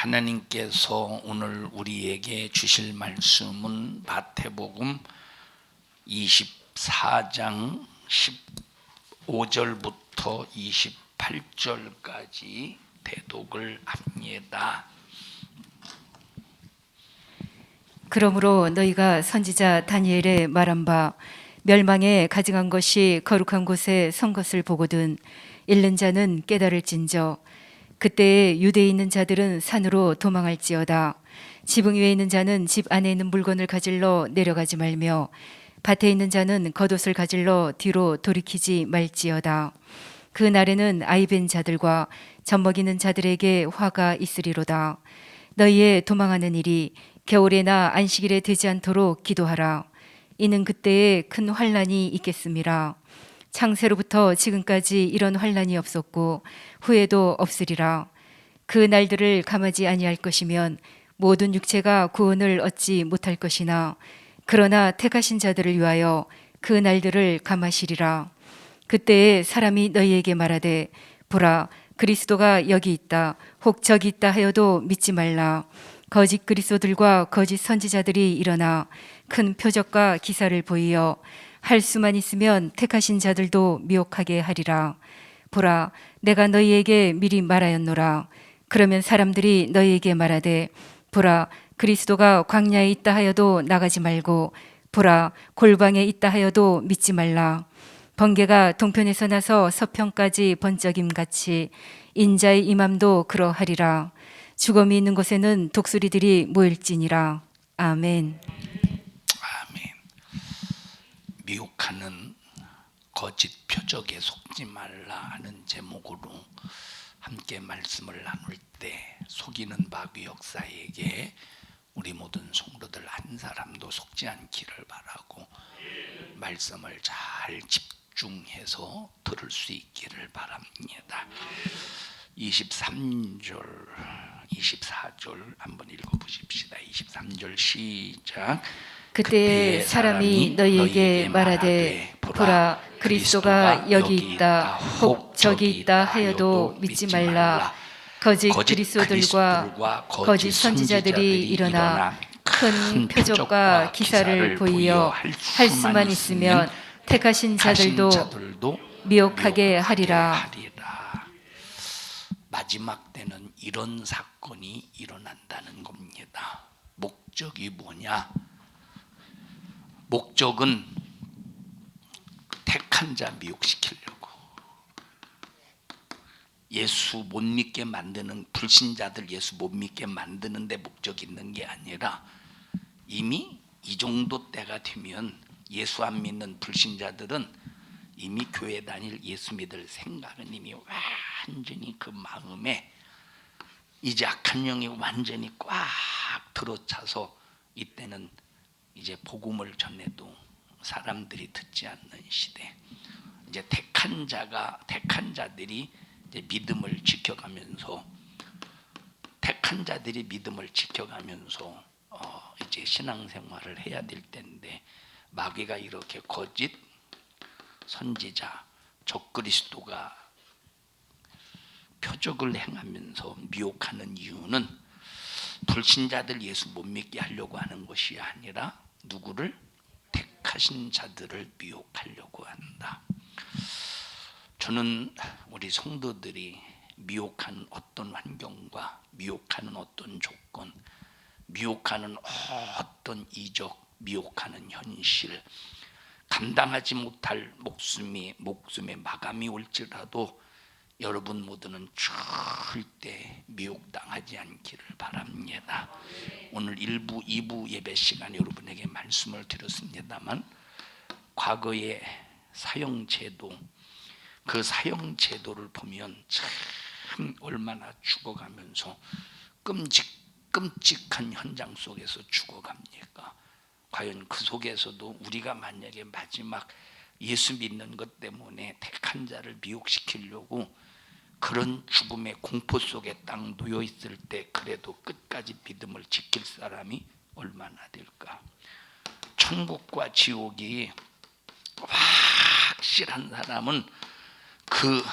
하나님께서 오늘 우리에게 주실 말씀은 마태복음 24장 15절부터 28절까지 대독을 합니다. 그러므로 너희가 선지자 다니엘의 말한 바 멸망에 가증한 것이 거룩한 곳에 선 것을 보거든 읽는 자는 깨달을진저 그때에 유대에 있는 자들은 산으로 도망할지어다. 지붕 위에 있는 자는 집 안에 있는 물건을 가질러 내려가지 말며 밭에 있는 자는 겉옷을 가질러 뒤로 돌이키지 말지어다. 그 날에는 아이벤 자들과 젖먹이는 자들에게 화가 있으리로다. 너희의 도망하는 일이 겨울에나 안식일에 되지 않도록 기도하라. 이는 그때에 큰 환난이 있겠음이라. 창세로부터 지금까지 이런 환난이 없었고 후에도 없으리라. 그 날들을 감하지 아니할 것이면 모든 육체가 구원을 얻지 못할 것이나 그러나 택하신 자들을 위하여 그 날들을 감하시리라. 그때에 사람이 너희에게 말하되 보라 그리스도가 여기 있다 혹 저기 있다 하여도 믿지 말라. 거짓 그리스도들과 거짓 선지자들이 일어나 큰 표적과 기사를 보이어 할 수만 있으면 택하신 자들도 미혹하게 하리라. 보라 내가 너희에게 미리 말하였노라. 그러면 사람들이 너희에게 말하되 보라 그리스도가 광야에 있다 하여도 나가지 말고 보라 골방에 있다 하여도 믿지 말라. 번개가 동편에서 나서 서편까지 번쩍임같이 인자의 임함도 그러하리라. 죽음이 있는 곳에는 독수리들이 모일지니라. 아멘. 미혹하는 거짓 표적에 속지 말라 하는 제목으로 함께 말씀을 나눌 때 속이는 마귀 역사에게 우리 모든 성도들 한 사람도 속지 않기를 바라고 말씀을 잘 집중해서 들을 수 있기를 바랍니다. 23절 24절 한번 읽어보십시다. 23절 시작. 그때 사람이 너희에게 말하되 보라 그리스도가 여기 있다 혹 저기 있다 하여도 믿지 말라. 거짓 그리스도들과 거짓 선지자들이 일어나 큰 표적과 기사를 보이어 할 수만 있으면 택하신 자들도 미혹하게 하리라. 마지막 때는 이런 사건이 일어난다는 겁니다. 목적이 뭐냐? 목적은 택한 자 미혹시키려고, 예수 못 믿게 만드는 불신자들 예수 못 믿게 만드는 데 목적이 있는 게 아니라 이미 이 정도 때가 되면 예수 안 믿는 불신자들은 이미 교회 다닐 예수 믿을 생각은 이미 완전히 그 마음에 이제 악한 영이 완전히 꽉 들어차서 이때는 이제 복음을 전해도 사람들이 듣지 않는 시대. 이제 택한 자들이 이제 믿음을 지켜가면서 이제 신앙생활을 해야 될 텐데 마귀가 이렇게 거짓 선지자 적그리스도가 표적을 행하면서 미혹하는 이유는 불신자들 예수 못 믿게 하려고 하는 것이 아니라 누구를? 택하신 자들을 미혹하려고 한다. 저는 우리 성도들이 미혹하는 어떤 환경과 미혹하는 어떤 조건, 미혹하는 어떤 이적, 미혹하는 현실, 감당하지 못할 목숨에 마감이 올지라도 여러분 모두는 절대 미혹당하지 않기를 바랍니다. 오늘 1부, 2부 예배 시간에 여러분에게 말씀을 드렸습니다만 과거의 사형제도, 그 사형제도를 보면 참 얼마나 죽어가면서 끔찍한 현장 속에서 죽어갑니까? 과연 그 속에서도 우리가 만약에 마지막 예수 믿는 것 때문에 택한 자를 미혹시키려고 그런 죽음의 공포 속에 딱 놓여 있을 때 그래도 끝까지 믿음을 지킬 사람이 얼마나 될까? 천국과 지옥이 확실한 사람은 그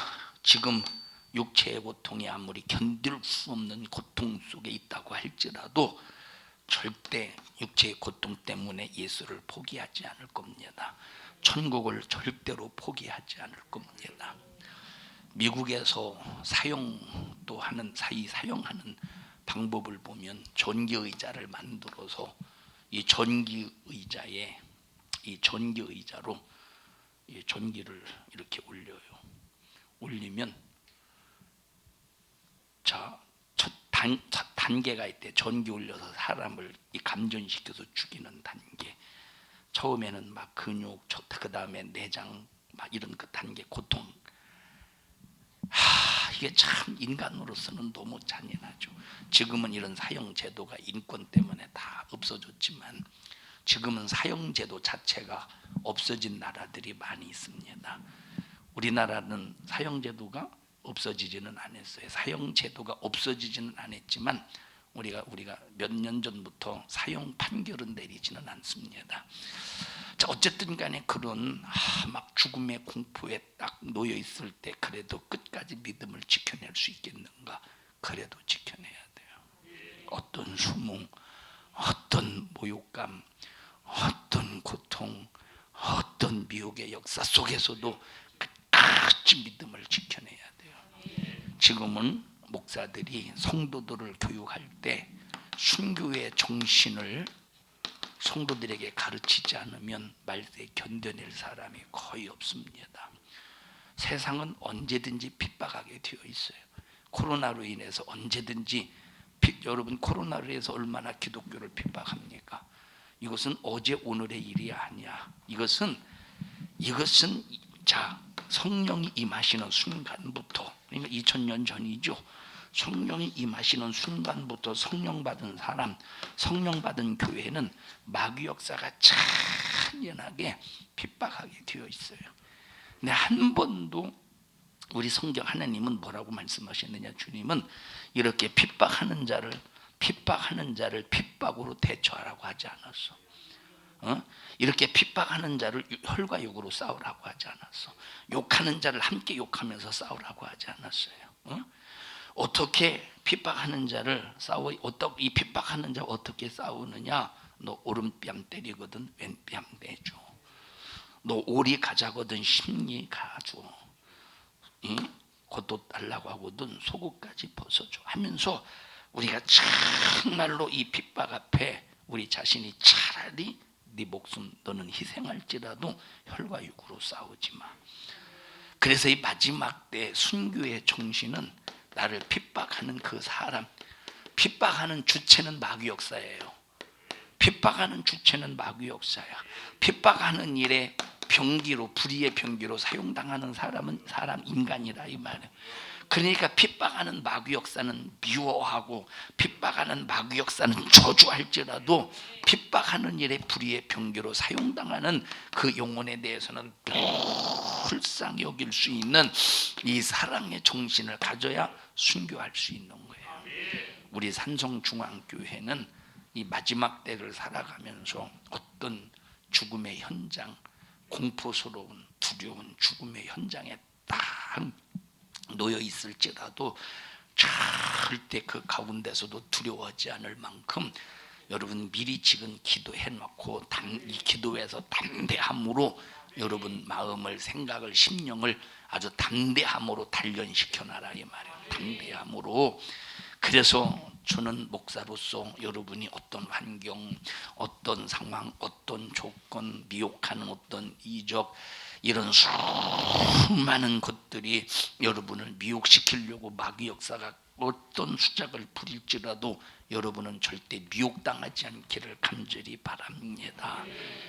지금 육체의 고통이 아무리 견딜 수 없는 고통 속에 있다고 할지라도 절대 육체의 고통 때문에 예수를 포기하지 않을 겁니다. 천국을 절대로 포기하지 않을 겁니다. 미국에서 사용하는 방법을 보면 전기의자를 만들어서 이 전기의자로 이 전기를 이렇게 올려요. 올리면 첫 단계가 있대. 전기 올려서 사람을 이 감전시켜서 죽이는 단계. 처음에는 막 근육, 그 다음에 내장, 막 이런 그 단계 고통. 이게 참 인간으로서는 너무 잔인하죠. 지금은 이런 사형 제도가 인권 때문에 다 없어졌지만 지금은 사형 제도 자체가 없어진 나라들이 많이 있습니다. 우리나라는 사형 제도가 없어지지는 않았어요. 사형 제도가 없어지지는 않았지만 우리가 몇 년 전부터 사형 판결은 내리지는 않습니다. 자, 어쨌든 간에 그런 막 죽음의 공포에 딱 놓여 있을 때 그래도 끝까지 믿음을 지켜낼 수 있겠는가? 그래도 지켜내야 돼요. 어떤 수모, 어떤 모욕감, 어떤 고통, 어떤 미혹의 역사 속에서도 끝까지 믿음을 지켜내야 돼요. 지금은 목사들이 성도들을 교육할 때 순교의 정신을 성도들에게 가르치지 않으면 말세에 견뎌낼 사람이 거의 없습니다. 세상은 언제든지 핍박하게 되어 있어요. 코로나로 인해서 언제든지 여러분 코로나로 인해서 얼마나 기독교를 핍박합니까? 이것은 어제 오늘의 일이 아니야. 이것은 자 성령이 임하시는 순간부터, 그러니까 2000년 전이죠. 성령이 임하시는 순간부터 성령 받은 사람, 성령 받은 교회는 마귀 역사가 잔인하게 핍박하게 되어 있어요. 근데 한 번도 우리 성경 하나님은 뭐라고 말씀하셨느냐? 주님은 이렇게 핍박하는 자를 핍박으로 대처하라고 하지 않았어. 이렇게 핍박하는 자를 혈과 육으로 싸우라고 하지 않았어. 욕하는 자를 함께 욕하면서 싸우라고 하지 않았어요. 어떻게 핍박하는 자를 이 핍박하는 자 어떻게 싸우느냐? 너 오른뺨 때리거든 왼뺨 내줘. 너 오리 가자거든 심리 가줘. 겉옷 달라고 하거든 속옷까지 벗어줘 하면서 우리가 정말로 이 핍박 앞에 우리 자신이 차라리 네 목숨 너는 희생할지라도 혈과 육으로 싸우지 마. 그래서 이 마지막 때 순교의 정신은 나를 핍박하는 그 사람, 핍박하는 주체는 마귀 역사예요. 핍박하는 주체는 마귀 역사야. 핍박하는 일에 불의의 병기로 사용당하는 사람은 인간이라 이 말이에요. 그러니까 핍박하는 마귀 역사는 미워하고 핍박하는 마귀 역사는 저주할지라도 핍박하는 일에 불의의 병기로 사용당하는 그 영혼에 대해서는 불쌍히 여길 수 있는 이 사랑의 정신을 가져야 순교할 수 있는 거예요. 우리 산성중앙교회는 이 마지막 때를 살아가면서 어떤 죽음의 현장, 공포스러운 두려운 죽음의 현장에 딱 놓여 있을지라도 절대 그 가운데서도 두려워하지 않을 만큼 여러분 미리 지금 기도해 놓고 이 기도에서 담대함으로 여러분 마음을, 생각을, 심령을 아주 담대함으로 단련시켜 놔라 이 말이에요. 담대함으로. 그래서 저는 목사로서 여러분이 어떤 환경, 어떤 상황, 어떤 조건, 미혹하는 어떤 이적, 이런 수많은 것들이 여러분을 미혹시키려고 마귀 역사가 어떤 수작을 부릴지라도 여러분은 절대 미혹당하지 않기를 간절히 바랍니다.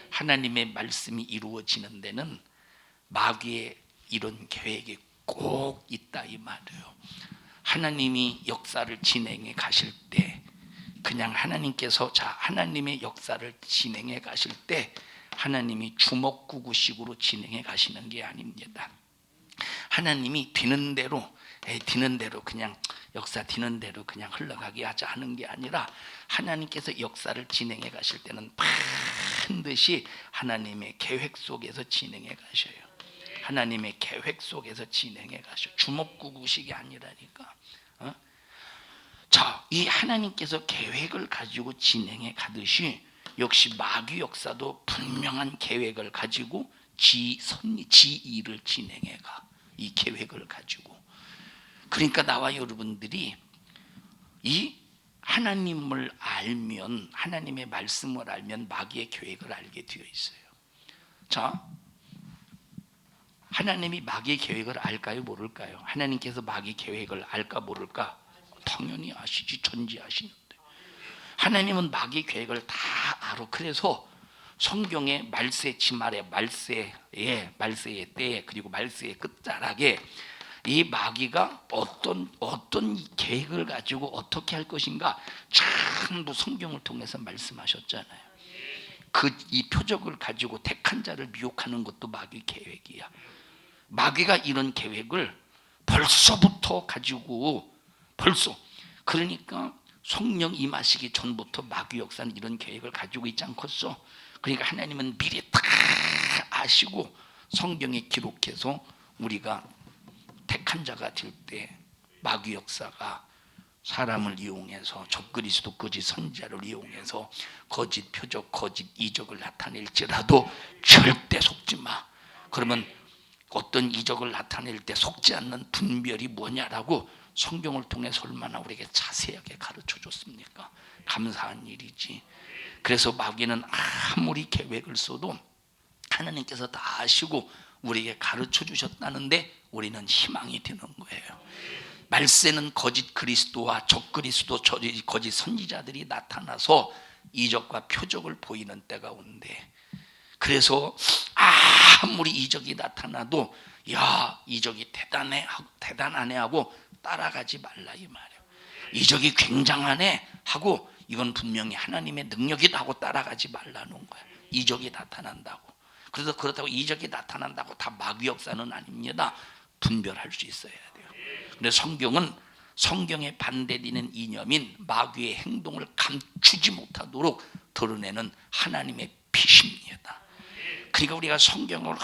하나님의 말씀이 이루어지는 데는 마귀의 이런 계획이 꼭 있다 이 말이에요. 하나님이 역사를 진행해 가실 때 그냥 하나님의 역사를 진행해 가실 때 하나님이 주먹구구식으로 진행해 가시는 게 아닙니다. 하나님이 디는 대로 그냥 역사 디는 대로 그냥 흘러가게 하자 하는 게 아니라 하나님께서 역사를 진행해 가실 때는 반드시 하나님의 계획 속에서 진행해 가셔요. 하나님의 계획 속에서 진행해 가셔. 주먹구구식이 아니라니까. 자, 이 하나님께서 계획을 가지고 진행해 가듯이 역시 마귀 역사도 분명한 계획을 가지고 지일을 진행해 가. 이 계획을 가지고. 그러니까 나와 여러분들이 이 하나님을 알면, 하나님의 말씀을 알면 마귀의 계획을 알게 되어 있어요. 자, 하나님이 마귀의 계획을 알까요, 모를까요? 하나님께서 마귀 계획을 알까 모를까? 당연히 아시지, 전지하시는데. 하나님은 마귀의 계획을 다 알아. 그래서 성경의 말세 지말에, 말세의 때에, 그리고 말세의 끝자락에 이 마귀가 어떤 계획을 가지고 어떻게 할 것인가 전부 성경을 통해서 말씀하셨잖아요. 이 표적을 가지고 택한 자를 미혹하는 것도 마귀 계획이야. 마귀가 이런 계획을 벌써부터 가지고 그러니까 성령 임하시기 전부터 마귀 역사는 이런 계획을 가지고 있지 않겠어. 그러니까 하나님은 미리 다 아시고 성경에 기록해서 우리가 택한 자가 될 때 마귀 역사가 사람을 이용해서 적그리스도 거짓 선지자를 이용해서 거짓 표적, 거짓 이적을 나타낼지라도 절대 속지 마. 그러면 어떤 이적을 나타낼 때 속지 않는 분별이 뭐냐라고 성경을 통해서 얼마나 우리에게 자세하게 가르쳐 줬습니까? 감사한 일이지. 그래서 마귀는 아무리 계획을 써도 하나님께서 다 아시고 우리에게 가르쳐 주셨다는데 우리는 희망이 되는 거예요. 말세는 거짓 그리스도와 적그리스도, 거짓 선지자들이 나타나서 이적과 표적을 보이는 때가 온대. 그래서 아무리 이적이 나타나도 야, 이적이 대단하네 하고 따라가지 말라 이 말이에요. 이적이 굉장하네 하고 이건 분명히 하나님의 능력이다 하고 따라가지 말라는 거예요. 이적이 나타난다고. 그래서 그렇다고 이적이 나타난다고 다 마귀 역사는 아닙니다. 분별할 수 있어야 돼요. 근데 성경은 성경에 반대되는 이념인 마귀의 행동을 감추지 못하도록 드러내는 하나님의 빛입니다. 그러니까 우리가 성경을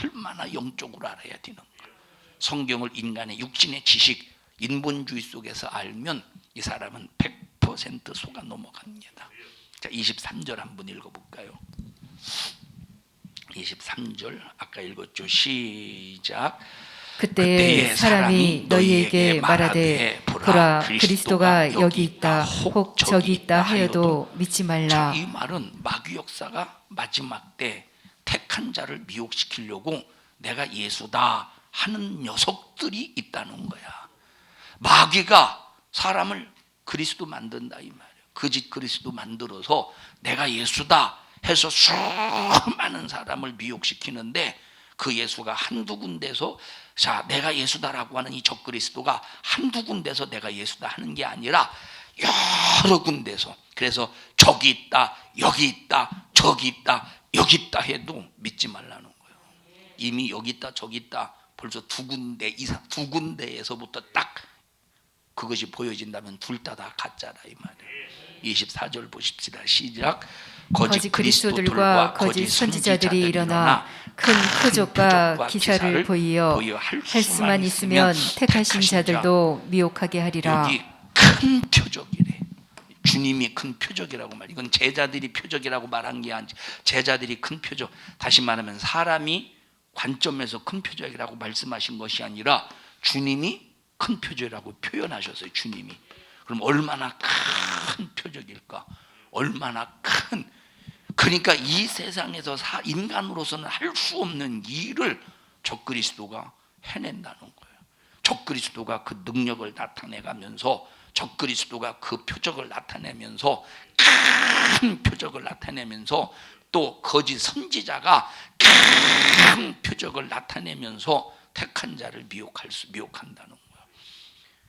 얼마나 영적으로 알아야 되는 거예요. 성경을 인간의 육신의 지식, 인본주의 속에서 알면 이 사람은 100% 속아 넘어갑니다. 자, 23절 한번 읽어볼까요? 23절 아까 읽었죠. 시작. 그때에 사람이 너희에게 말하되 보라 그리스도가 여기 있다 혹 저기 있다 하여도 믿지 말라. 이 말은 마귀 역사가 마지막 때 택한 자를 미혹시키려고 내가 예수다 하는 녀석들이 있다는 거야. 마귀가 사람을 그리스도 만든다 이 말이야. 거짓 그리스도 만들어서 내가 예수다 해서 수많은 사람을 미혹시키는데 그 예수가 한두 군데서 자 내가 예수다라고 하는 이 적그리스도가 한두 군데서 내가 예수다 하는 게 아니라 여러 군데서, 그래서 저기 있다 여기 있다 저기 있다 여기 있다 해도 믿지 말라는 거예요. 이미 여기 있다 저기 있다 벌써 두 군데 이상, 두 군데에서부터 딱 그것이 보여진다면 둘 다 가짜다 이 말이에요. 24절 보십시다. 시작. 거짓 그리스도들과 거짓 선지자들이 일어나 큰 표적과 기사를 보이어 할 수만 있으면 택하신 자들도 미혹하게 하리라. 여기 큰 표적이래. 주님이 큰 표적이라고 말. 이건 제자들이 표적이라고 말한 게 아니지. 제자들이 큰 표적. 다시 말하면 사람이 관점에서 큰 표적이라고 말씀하신 것이 아니라 주님이 큰 표적이라고 표현하셨어요. 주님이. 그럼 얼마나 큰 표적일까? 얼마나 큰. 그러니까 이 세상에서 인간으로서는 할 수 없는 일을 적그리스도가 해낸다는 거예요. 적그리스도가 그 능력을 나타내가면서 적그리스도가 그 표적을 나타내면서 큰 표적을 나타내면서 또 거짓 선지자가 큰 표적을 나타내면서 택한 자를 미혹한다는 거예요.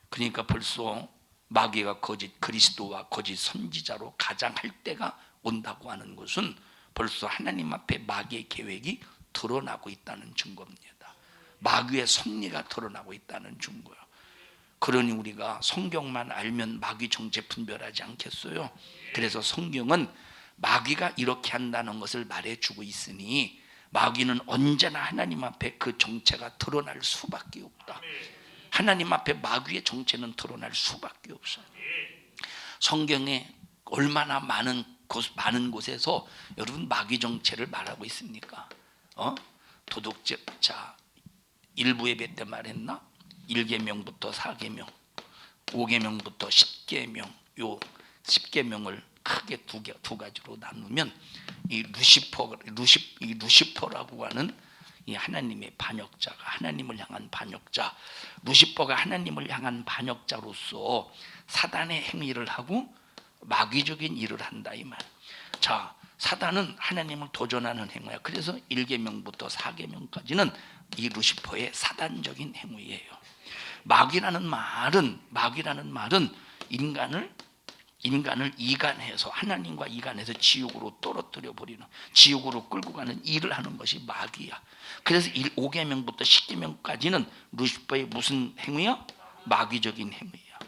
그러니까 벌써 마귀가 거짓 그리스도와 거짓 선지자로 가장할 때가 온다고 하는 것은 벌써 하나님 앞에 마귀의 계획이 드러나고 있다는 증거입니다. 마귀의 섭리가 드러나고 있다는 증거예요. 그러니 우리가 성경만 알면 마귀 정체 분별하지 않겠어요? 그래서 성경은 마귀가 이렇게 한다는 것을 말해주고 있으니 마귀는 언제나 하나님 앞에 그 정체가 드러날 수밖에 없다. 하나님 앞에 마귀의 정체는 드러날 수밖에 없어요. 성경에 얼마나 많은 곳에서 여러분 마귀 정체를 말하고 있습니까? 도둑자 일부 예배 때 말했나? 1계명부터 4계명, 5계명부터 10계명, 요 10계명을 크게 두 가지로 나누면 이 루시퍼라고 하는 이 하나님의 반역자가, 하나님을 향한 반역자, 루시퍼가 하나님을 향한 반역자로서 사단의 행위를 하고 마귀적인 일을 한다 이 말. 자, 사단은 하나님을 도전하는 행위야. 그래서 1계명부터 4계명까지는 이 루시퍼의 사단적인 행위예요. 마귀라는 말은 인간을 이간해서, 하나님과 이간해서 지옥으로 떨어뜨려 버리는, 지옥으로 끌고 가는 일을 하는 것이 마귀야. 그래서 5계명부터 10계명까지는 루시퍼의 무슨 행위야? 마귀적인 행위야.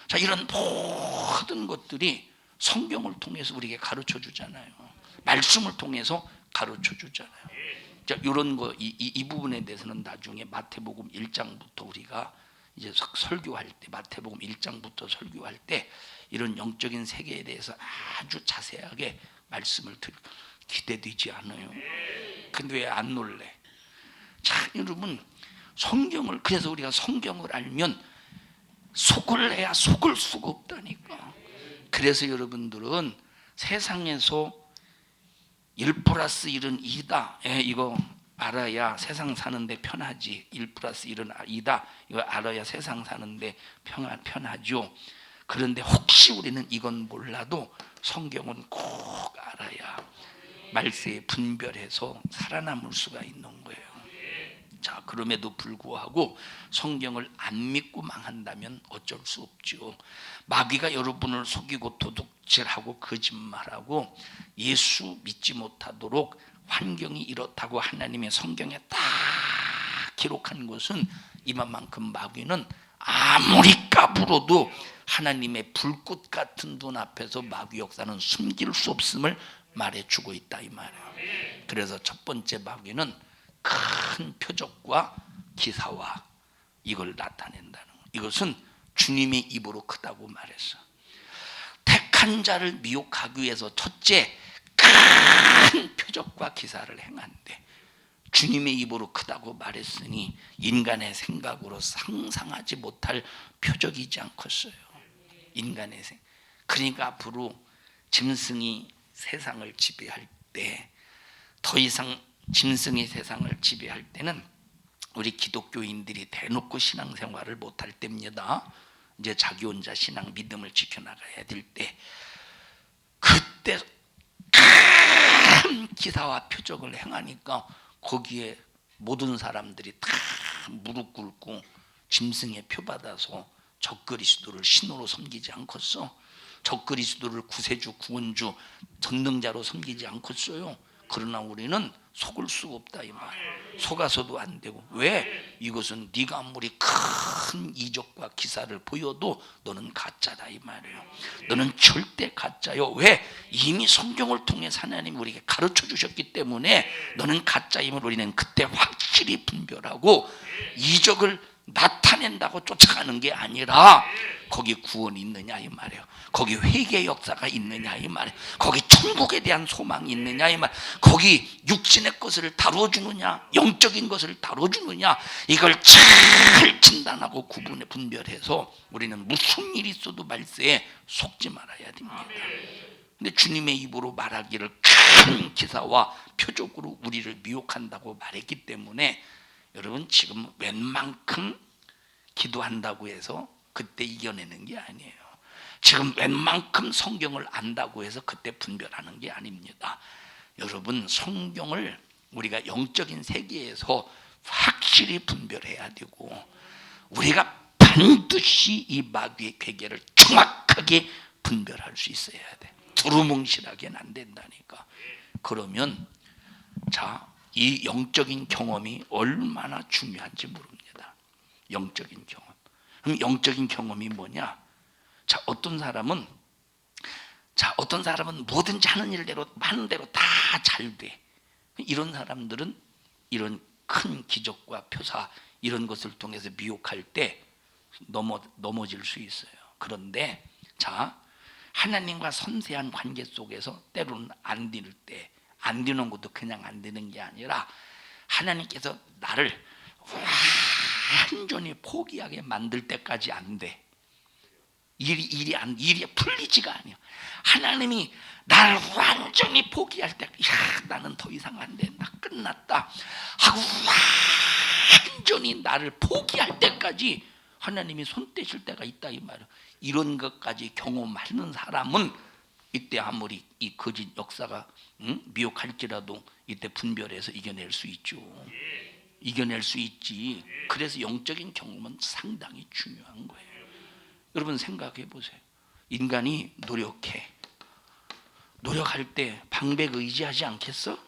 자, 이런 모든 것들이 성경을 통해서 우리에게 가르쳐 주잖아요. 말씀을 통해서 가르쳐 주잖아요. 자, 이런 거, 이 부분에 대해서는 나중에 마태복음 1장부터 우리가 이제 설교할 때, 마태복음 1장부터 설교할 때 이런 영적인 세계에 대해서 아주 자세하게 말씀을 기대되지 않아요. 근데 왜 안 놀래? 자, 여러분, 성경을, 그래서 우리가 성경을 알면 속을 내야 속을 수가 없다니까. 그래서 여러분들은 세상에서 1+1은 2다. 이거 알아야 세상 사는데 편하지. 1+1은 2다. 이거 알아야 세상 사는데 편하죠. 그런데 혹시 우리는 이건 몰라도 성경은 꼭 알아야 말세에 분별해서 살아남을 수가 있는 거예요. 자, 그럼에도 불구하고 성경을 안 믿고 망한다면 어쩔 수 없죠. 마귀가 여러분을 속이고 도둑질하고 거짓말하고 예수 믿지 못하도록 환경이 이렇다고 하나님의 성경에 딱 기록한 것은 이만큼 마귀는 아무리 까불어도 하나님의 불꽃 같은 눈 앞에서 마귀 역사는 숨길 수 없음을 말해주고 있다 이 말이에요. 그래서 첫 번째 마귀는 큰 표적과 기사와 이걸 나타낸다는 것. 이것은 주님의 입으로 크다고 말했어. 택한 자를 미혹하기 위해서 첫째 큰 표적과 기사를 행한대. 주님의 입으로 크다고 말했으니 인간의 생각으로 상상하지 못할 표적이지 않겠어요. 인간의 생각. 그러니까 앞으로 짐승이 세상을 지배할 때, 더 이상 짐승이 세상을 지배할 때는 우리 기독교인들이 대놓고 신앙생활을 못할 때입니다. 이제 자기 혼자 신앙 믿음을 지켜나가야 될 때, 그때 큰 기사와 표적을 행하니까 거기에 모든 사람들이 다 무릎 꿇고 짐승의 표 받아서 적그리스도를 신으로 섬기지 않겠어? 적그리스도를 구세주, 구원주, 전능자로 섬기지 않겠어요? 그러나 우리는 속을 수 없다 이 말. 속아서도 안 되고. 왜? 이것은 네가 아무리 큰 이적과 기사를 보여도 너는 가짜다 이 말이에요. 너는 절대 가짜요. 왜? 이미 성경을 통해 하나님이 우리에게 가르쳐 주셨기 때문에 너는 가짜임을 우리는 그때 확실히 분별하고 이적을 나타낸다고 쫓아가는 게 아니라 거기 구원이 있느냐 이 말이에요. 거기 회개의 역사가 있느냐 이 말이에요. 거기 천국에 대한 소망이 있느냐 이 말. 거기 육신의 것을 다뤄주느냐, 영적인 것을 다뤄주느냐, 이걸 잘 진단하고 구분해 분별해서 우리는 무슨 일이 있어도 말세에 속지 말아야 됩니다. 근데 주님의 입으로 말하기를 큰 기사와 표적으로 우리를 미혹한다고 말했기 때문에 여러분, 지금 웬만큼 기도한다고 해서 그때 이겨내는 게 아니에요. 지금 웬만큼 성경을 안다고 해서 그때 분별하는 게 아닙니다. 여러분, 성경을 우리가 영적인 세계에서 확실히 분별해야 되고, 우리가 반드시 이 마귀의 괴계를 정확하게 분별할 수 있어야 돼. 두루뭉실하게는 안 된다니까. 그러면 자, 이 영적인 경험이 얼마나 중요한지 모릅니다. 영적인 경험. 그럼 영적인 경험이 뭐냐? 자, 어떤 사람은 뭐든지 하는 대로 다 잘 돼. 이런 사람들은 이런 큰 기적과 표사 이런 것을 통해서 미혹할 때 넘어질 수 있어요. 그런데 자, 하나님과 섬세한 관계 속에서 때로는 안 되는 때, 안 되는 것도 그냥 안 되는 게 아니라 하나님께서 나를 완전히 포기하게 만들 때까지 안 돼. 일이 풀리지가 않아요. 하나님이 나를 완전히 포기할 때, 나는 더 이상 안 된다, 끝났다 하고 완전히 나를 포기할 때까지 하나님이 손 떼실 때가 있다 이 말이에요. 이런 것까지 경험하는 사람은 이때 아무리 이 거짓 역사가 미혹할지라도 이때 분별해서 이겨낼 수 있죠. 이겨낼 수 있지. 그래서 영적인 경험은 상당히 중요한 거예요. 여러분 생각해 보세요. 인간이 노력할 때 방백 의지하지 않겠어?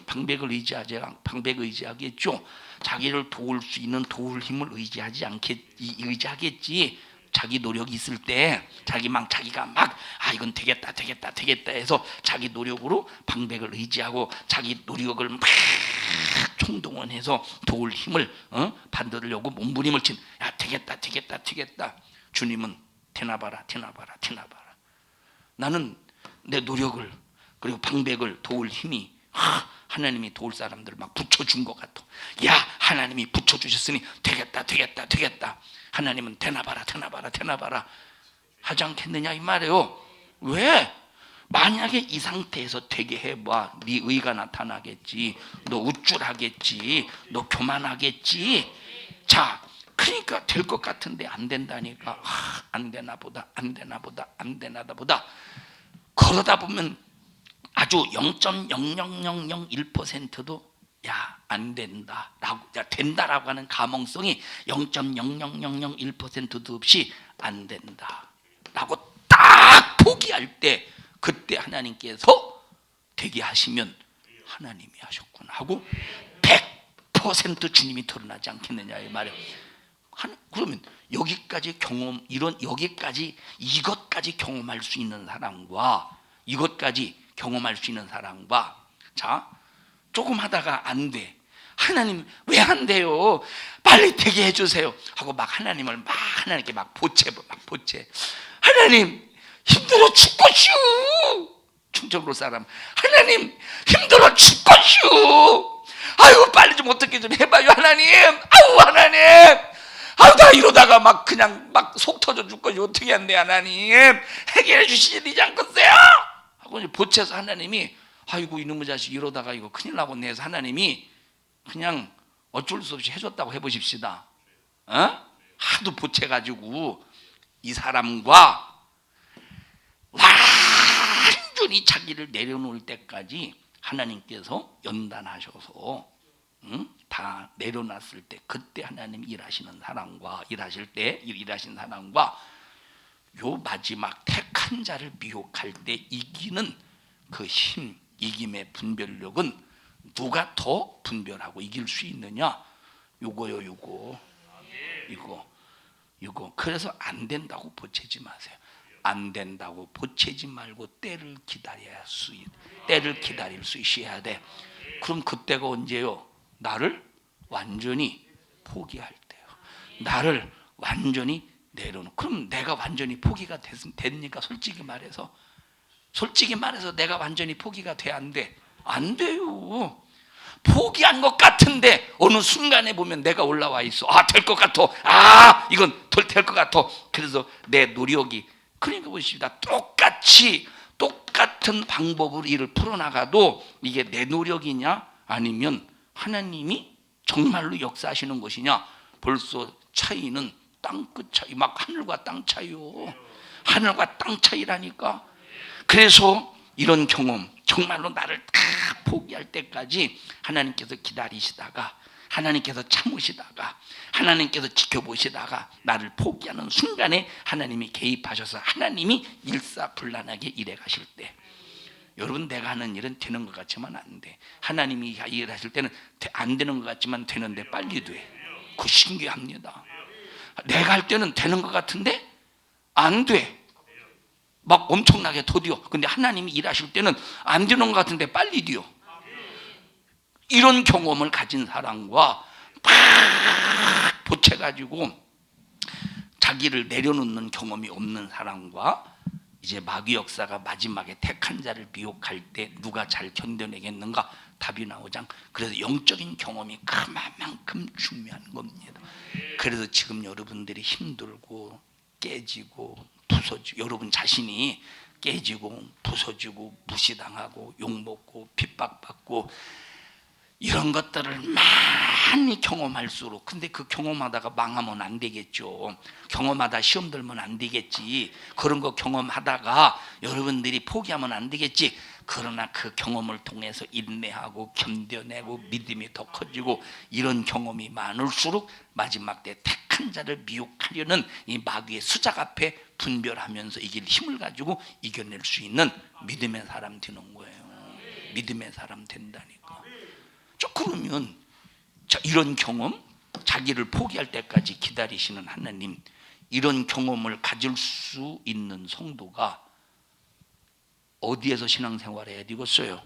방백을 의지하겠죠. 자기를 도울 수 있는 도울 힘을 의지하겠지. 자기 노력이 있을 때 자기가 막 이건 되겠다 해서 자기 노력으로 방백을 의지하고 자기 노력을 막 총동원해서 도울 힘을 받으려고 몸부림을 친. 야, 되겠다. 주님은 되나봐라. 나는 내 노력을 그리고 방백을 도울 힘이 하나님이 도울 사람들을 막 붙여준 것 같아. 야, 하나님이 붙여주셨으니 되겠다. 하나님은 되나봐라 하지 않겠느냐 이 말이에요. 왜? 만약에 이 상태에서 되게 해봐. 네 의가 나타나겠지. 너 우쭐하겠지. 너 교만하겠지. 자, 그러니까 될 것 같은데 안 된다니까. 안 되나 보다. 그러다 보면 아주 0.00001%도 안 된다라고, 된다라고 하는 가능성이 0.00001%도 없이 안 된다라고 딱 포기할 때, 그때 하나님께서 되게 하시면 하나님이 하셨구나 하고 100% 주님이 드러나지 않겠느냐 이 말이에요. 그러면 여기까지 이것까지 경험할 수 있는 사람과 자, 조금 하다가 안 돼. 하나님 왜 안 돼요? 빨리 되게 해주세요 하고 하나님께 보채. 하나님 힘들어 죽겠슈. 충청도 사람, 하나님 힘들어 죽겠슈. 아유 빨리 좀 어떻게 좀 해봐요 하나님. 하나님, 나 이러다가 그냥 속 터져 죽겠지. 어떻게 한대 하나님. 해결해 주시지 않겠어요? 하고 이제 보채서 하나님이 아이고 이놈의 자식 이러다가 이거 큰일 나겠네 해서 하나님이 그냥 어쩔 수 없이 해줬다고 해보십시다. 하도 보채가지고 이 사람과 완전히 자기를 내려놓을 때까지 하나님께서 연단하셔서 다 내려놨을 때, 그때 하나님 일하신 사람과 요 마지막 택한 자를 미혹할 때 이기는 그 힘, 이김의 분별력은 누가 더 분별하고 이길 수 있느냐? 요거요. 이거. 그래서 안 된다고 보채지 마세요. 안 된다고 보채지 말고 때를 기다릴 수 있어야 돼. 그럼 그때가 언제요? 나를 완전히 포기할 때요. 나를 완전히 내려놓고. 그럼 내가 완전히 포기가 됩니까? 솔직히 말해서 내가 완전히 포기가 돼? 안 돼? 안 돼요. 포기한 것 같은데 어느 순간에 보면 내가 올라와 있어. 될 것 같아. 이건 될 것 같아. 그래서 내 노력이, 그러니까 보십시다. 똑같은 방법으로 일을 풀어나가도 이게 내 노력이냐 아니면 하나님이 정말로 역사하시는 것이냐, 벌써 차이는 땅끝 차이, 하늘과 땅 차이요. 하늘과 땅 차이라니까. 그래서 이런 경험, 정말로 나를 다 포기할 때까지 하나님께서 기다리시다가, 하나님께서 참으시다가, 하나님께서 지켜보시다가 나를 포기하는 순간에 하나님이 개입하셔서 하나님이 일사불란하게 일해 가실 때, 여러분 내가 하는 일은 되는 것 같지만 안 돼. 하나님이 일하실 때는 안 되는 것 같지만 되는데 빨리 돼. 그거 신기합니다. 내가 할 때는 되는 것 같은데 안 돼. 엄청나게 더디어. 근데 하나님이 일하실 때는 안 되는 것 같은데 빨리 뛰어. 이런 경험을 가진 사람과 팍 보채가지고 자기를 내려놓는 경험이 없는 사람과 이제 마귀 역사가 마지막에 택한 자를 미혹할 때 누가 잘 견뎌내겠는가? 답이 나오지 않고, 그래서 영적인 경험이 그만큼 중요한 겁니다. 그래서 지금 여러분들이 힘들고 깨지고 부서지고, 여러분 자신이 깨지고 부서지고 무시당하고 욕먹고 핍박받고 이런 것들을 많이 경험할수록, 근데 그 경험하다가 망하면 안 되겠죠. 경험하다 시험 들면 안 되겠지. 그런 거 경험하다가 여러분들이 포기하면 안 되겠지. 그러나 그 경험을 통해서 인내하고 견뎌내고 믿음이 더 커지고 이런 경험이 많을수록 마지막 때 택한 자를 미혹하려는 이 마귀의 수작 앞에 분별하면서 이길 힘을 가지고 이겨낼 수 있는 믿음의 사람 되는 거예요. 믿음의 사람 된다니까. 그러면 이런 경험, 자기를 포기할 때까지 기다리시는 하나님, 이런 경험을 가질 수 있는 성도가 어디에서 신앙생활해야 되겠어요?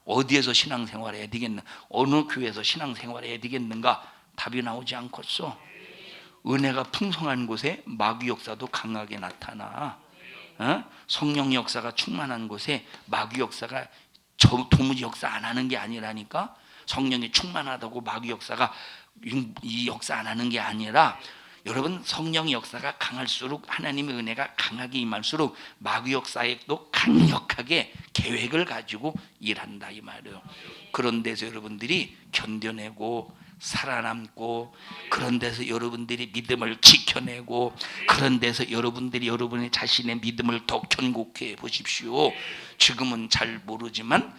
어디에서 신앙생활해야 되겠나? 어느 교회에서 신앙생활해야 되겠는가? 답이 나오지 않겠어. 은혜가 풍성한 곳에 마귀 역사도 강하게 나타나. 성령의 역사가 충만한 곳에 마귀 역사가 도무지 역사 안 하는 게 아니라니까. 성령이 충만하다고 마귀 역사가 이 역사 안 하는 게 아니라, 여러분 성령의 역사가 강할수록, 하나님의 은혜가 강하게 임할수록 마귀 역사에도 강력하게 계획을 가지고 일한다 이 말이에요. 그런 데서 여러분들이 견뎌내고 살아남고, 그런 데서 여러분들이 믿음을 지켜내고, 그런 데서 여러분들이 여러분의 자신의 믿음을 더 견고케 해 보십시오. 지금은 잘 모르지만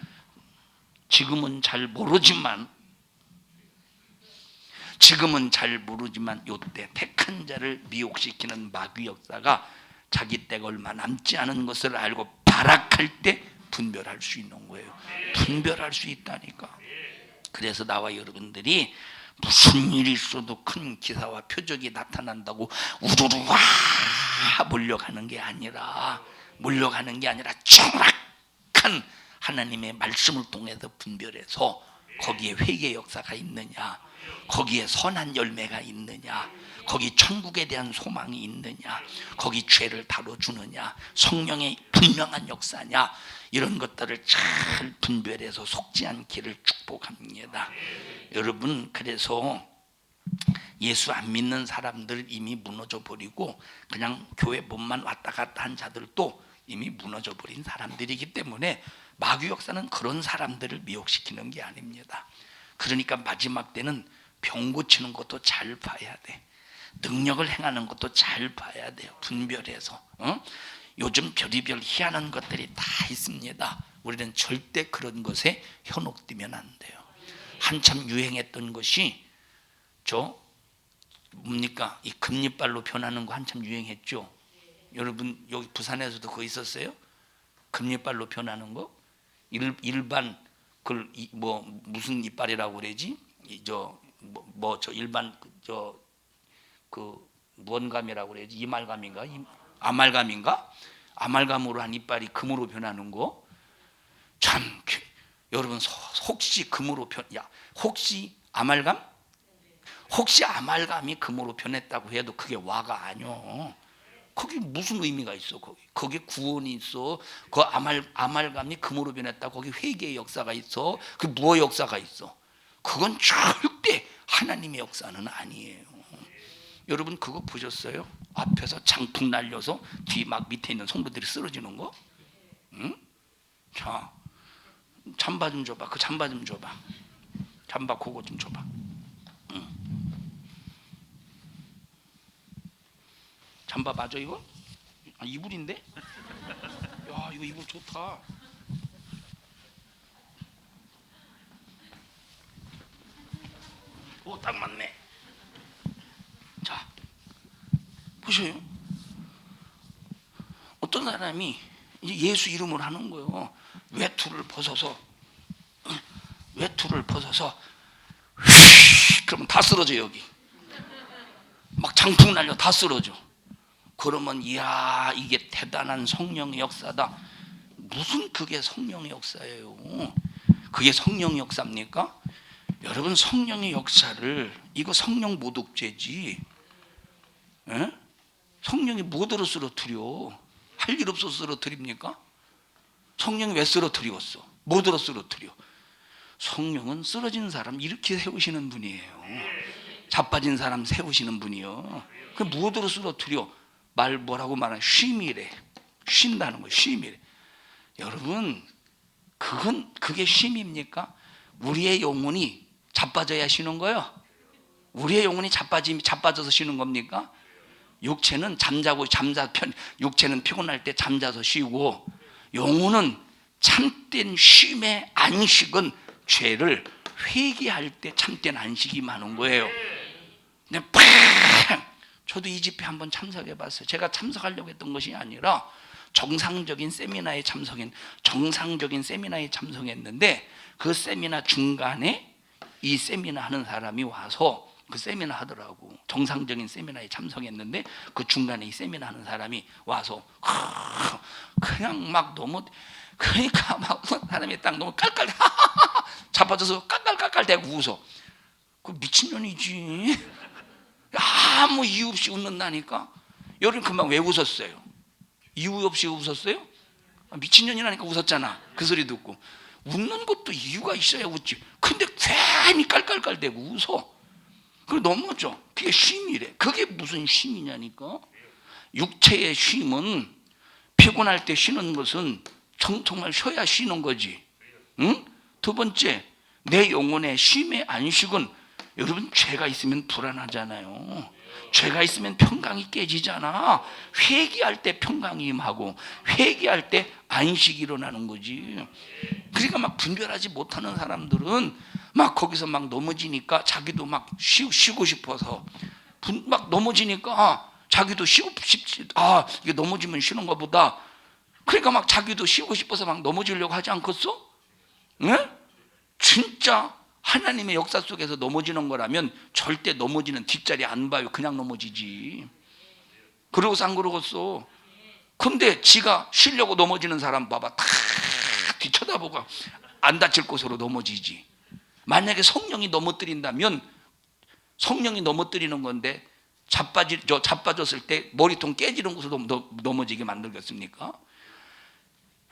요때 택한 자를 미혹시키는 마귀 역사가 자기 때가 얼마 남지 않은 것을 알고 발악할 때 분별할 수 있는 거예요. 분별할 수 있다니까. 그래서 나와 여러분들이 무슨 일이 있어도 큰 기사와 표적이 나타난다고 우르르 와 몰려가는 게 아니라 정확한 하나님의 말씀을 통해서 분별해서 거기에 회개 역사가 있느냐, 거기에 선한 열매가 있느냐, 거기 천국에 대한 소망이 있느냐, 거기 죄를 다뤄주느냐, 성령의 분명한 역사냐, 이런 것들을 잘 분별해서 속지 않기를 축복합니다. 여러분, 그래서 예수 안 믿는 사람들 이미 무너져 버리고 그냥 교회 몸만 왔다 갔다 한 자들도 이미 무너져 버린 사람들이기 때문에 마귀 역사는 그런 사람들을 미혹시키는 게 아닙니다. 그러니까 마지막 때는 병 고치는 것도 잘 봐야 돼. 능력을 행하는 것도 잘 봐야 돼요. 분별해서. 요즘 별의별 희한한 것들이 다 있습니다. 우리는 절대 그런 것에 현혹되면 안 돼요. 한참 유행했던 것이 뭡니까? 이 금리빨로 변하는 거 한참 유행했죠. 여러분 여기 부산에서도 그거 있었어요? 금리빨로 변하는 거? 일반 무슨 이빨이라고 그러지? 일반 무언감이라고 그러지? 이말감인가? 아말감인가? 아말감으로 한 이빨이 금으로 변하는 거. 참 여러분 혹시 금으로 혹시 아말감이 금으로 변했다고 해도 그게 와가 아니요. 거기 무슨 의미가 있어? 거기 구원이 있어. 그 아말감이 금으로 변했다. 거기 회개의 역사가 있어. 그 무엇 역사가 있어? 그건 절대 하나님의 역사는 아니에요. 여러분 그거 보셨어요? 앞에서 장풍 날려서 뒤 막 밑에 있는 성도들이 쓰러지는 거? 응? 자, 잠바 좀 줘봐. 그 잠바 좀 줘봐. 잠바 그거 좀 줘봐. 응. 잠바 맞아 이거? 이불인데? 야 이거 이불 좋다. 오 딱 맞네. 자 보셔요. 어떤 사람이 이제 예수 이름으로 하는 거예요. 외투를 벗어서 그러면 다 쓰러져. 여기 막 장풍 날려 다 쓰러져. 그러면 이야 이게 대단한 성령의 역사다. 무슨 그게 성령의 역사예요? 그게 성령 역사입니까? 여러분, 성령의 역사를, 이거 성령 모독죄지. 에? 성령이 뭐들어 쓰러뜨려? 할 일 없어서 쓰러뜨립니까? 성령이 왜 쓰러뜨리겠어? 뭐들어 쓰러뜨려? 성령은 쓰러진 사람 이렇게 세우시는 분이에요. 자빠진 사람 세우시는 분이요. 그 뭐들어 쓰러뜨려? 말 뭐라고 말하는? 쉼이래. 쉰다는 거예요. 쉼이래. 여러분, 그게 쉼입니까? 우리의 영혼이 자빠져야 쉬는 거예요? 우리의 영혼이 자빠져서 쉬는 겁니까? 육체는 육체는 피곤할 때 잠자서 쉬고, 영혼은 참된 쉼의 안식은 죄를 회개할 때 참된 안식이 많은 거예요. 근데 저도 이 집회 한번 참석해 봤어요. 제가 참석하려고 했던 것이 아니라 정상적인 세미나에 참석했는데, 그 세미나 중간에 이 세미나 하는 사람이 와서 그 세미나 하더라고. 정상적인 세미나에 참석했는데 그 중간에 이 세미나 하는 사람이 와서 그냥 막 너무, 그러니까 막 사람이 딱 너무 깔깔 자빠져서 깔깔깔깔 대고 웃어. 그 미친년이지. 아무 이유 없이 웃는다니까. 여러분, 금방 왜 웃었어요? 이유 없이 웃었어요? 미친년이라니까 웃었잖아. 그 소리 듣고. 웃는 것도 이유가 있어야 웃지. 근데 괜히 깔깔깔 대고 웃어. 그거 넘어져. 그게 쉼이래. 그게 무슨 쉼이냐니까. 육체의 쉼은, 피곤할 때 쉬는 것은 정말 쉬어야 쉬는 거지. 응? 두 번째, 내 영혼의 쉼의 안식은, 여러분, 죄가 있으면 불안하잖아요. 죄가 있으면 평강이 깨지잖아. 회개할 때 평강이 임하고, 회개할 때 안식이 일어나는 거지. 그러니까 막 분별하지 못하는 사람들은 막 거기서 막 넘어지니까 자기도 막 쉬고 싶어서, 막 넘어지니까 자기도 쉬고 싶지. 이게 넘어지면 쉬는가 보다. 그러니까 막 자기도 쉬고 싶어서 막 넘어지려고 하지 않겠어? 네? 진짜 하나님의 역사 속에서 넘어지는 거라면 절대 넘어지는 뒷자리 안 봐요. 그냥 넘어지지. 그러고서 안 그러겠어. 근데 지가 쉬려고 넘어지는 사람 봐봐. 다 뒤쳐다보고 안 다칠 곳으로 넘어지지. 만약에 성령이 넘어뜨린다면, 성령이 넘어뜨리는 건데 자빠졌을 때 머리통 깨지는 곳으로 넘어지게 만들겠습니까?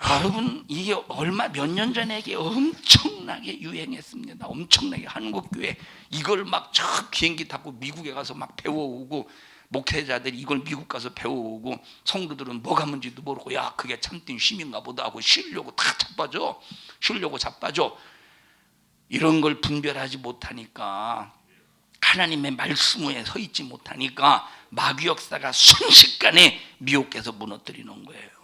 여러분, 이게 몇 년 전에 이게 엄청나게 유행했습니다. 엄청나게. 한국교회 이걸 막 저 비행기 타고 미국에 가서 막 배워오고, 목회자들이 이걸 미국 가서 배워오고, 성도들은 뭐가 뭔지도 모르고, 야, 그게 참된 쉼인가 보다 하고 쉬려고 다 자빠져. 쉬려고 자빠져. 이런 걸 분별하지 못하니까, 하나님의 말씀 위에 서 있지 못하니까 마귀 역사가 순식간에 미혹해서 무너뜨리는 거예요.